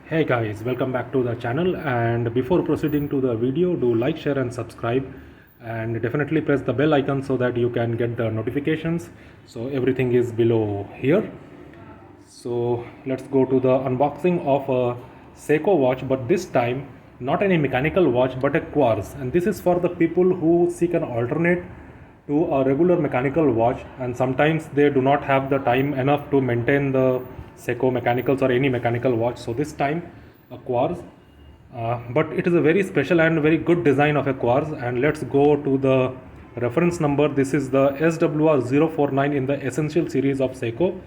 Hey guys, welcome back to the channel, and before proceeding to the video, do like, share and subscribe, and definitely press the bell icon so that you can get the notifications. So everything is below here. So let's go to the unboxing of a Seiko watch, but this time not any mechanical watch but a quartz, and this is for the people who seek an alternate to a regular mechanical watch, and sometimes they do not have the time enough to maintain the Seiko mechanicals or any mechanical watch. So this time a quartz, but it is a very special and very good design of a quartz. And let's go to the reference number. This is the SWR049 in the Essential series of Seiko.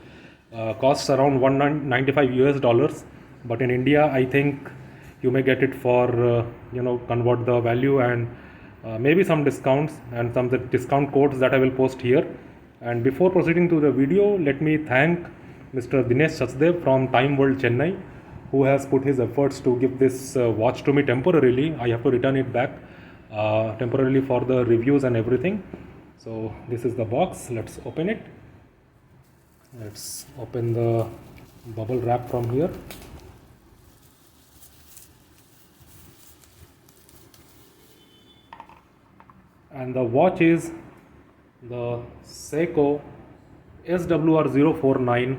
Costs around $195 US, but in India I think you may get it for convert the value and maybe some discounts and some discount codes that I will post here. And before proceeding to the video, let me thank Mr. Dinesh Sachdev from Time World Chennai, who has put his efforts to give this watch to me temporarily. I have to return it back temporarily for the reviews and everything. So this is the box. Let's open it. Let's open the bubble wrap from here. And the watch is the Seiko SWR049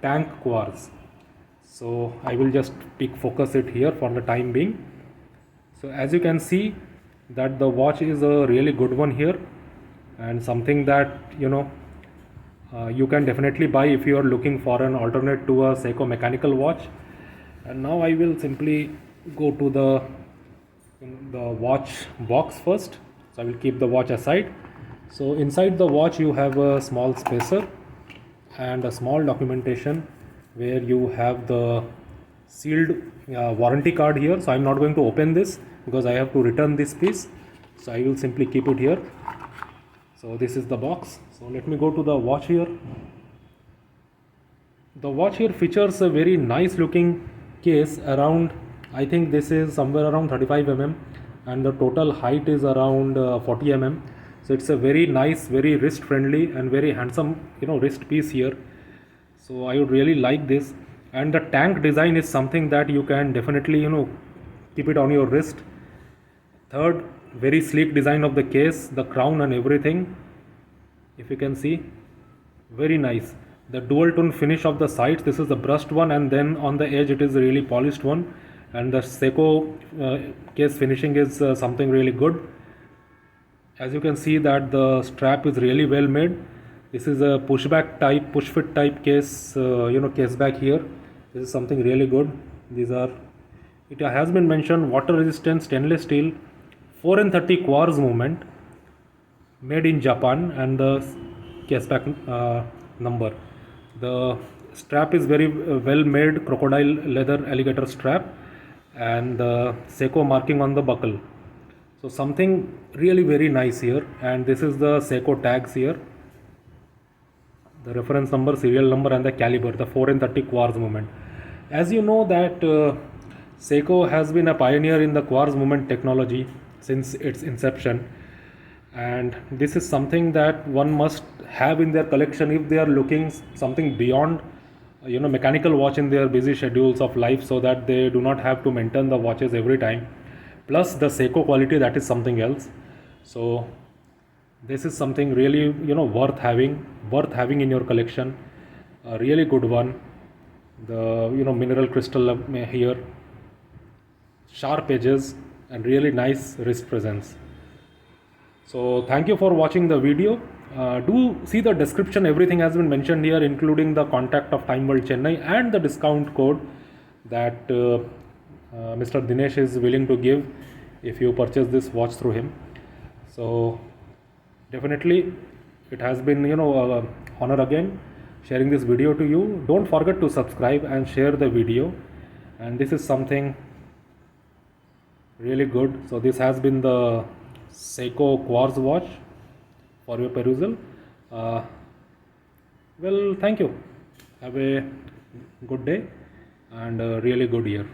Tank Quartz. So I will just focus it here for the time being. So as you can see that the watch is a really good one here, and something that you can definitely buy if you are looking for an alternate to a Seiko mechanical watch. And now I will simply go to the watch box first. So I will keep the watch aside. So inside the watch you have a small spacer and a small documentation where you have the sealed warranty card here. So I'm not going to open this because I have to return this piece. So I will simply keep it here. So this is the box. So let me go to the watch here. The watch here features a very nice looking case around, I think this is somewhere around 35 mm, and the total height is around 40 mm. So it's a very nice, very wrist friendly and very handsome wrist piece here. So I would really like this. And the tank design is something that you can definitely keep it on your wrist. Third, very sleek design of the case, the crown and everything, if you can see, very nice. The dual tone finish of the sides, this is the brushed one, and then on the edge it is a really polished one. And the Seiko case finishing is something really good. As you can see that the strap is really well made. This is a pushback type, push fit type case, case back here. This is something really good. It has been mentioned water resistant stainless steel 430 quartz movement, made in Japan, and the case back number. The strap is very well made, crocodile leather alligator strap, and the Seiko marking on the buckle. So something really very nice here. And this is the Seiko tags here, the reference number, serial number and the caliber, the 430 quartz movement. As you know that Seiko has been a pioneer in the quartz movement technology since its inception, and this is something that one must have in their collection if they are looking something beyond mechanical watch in their busy schedules of life, so that they do not have to maintain the watches every time. Plus the Seiko quality, that is something else. So this is something really worth having in your collection. A really good one. The mineral crystal here, sharp edges and really nice wrist presence. So thank you for watching the video. Do see the description, everything has been mentioned here, including the contact of Time World Chennai and the discount code that Mr. Dinesh is willing to give if you purchase this watch through him. So definitely it has been honor again sharing this video to you. Don't forget to subscribe and share the video. And this is something really good. So this has been the Seiko quartz watch for your perusal. Well, thank you. Have a good day and a really good year.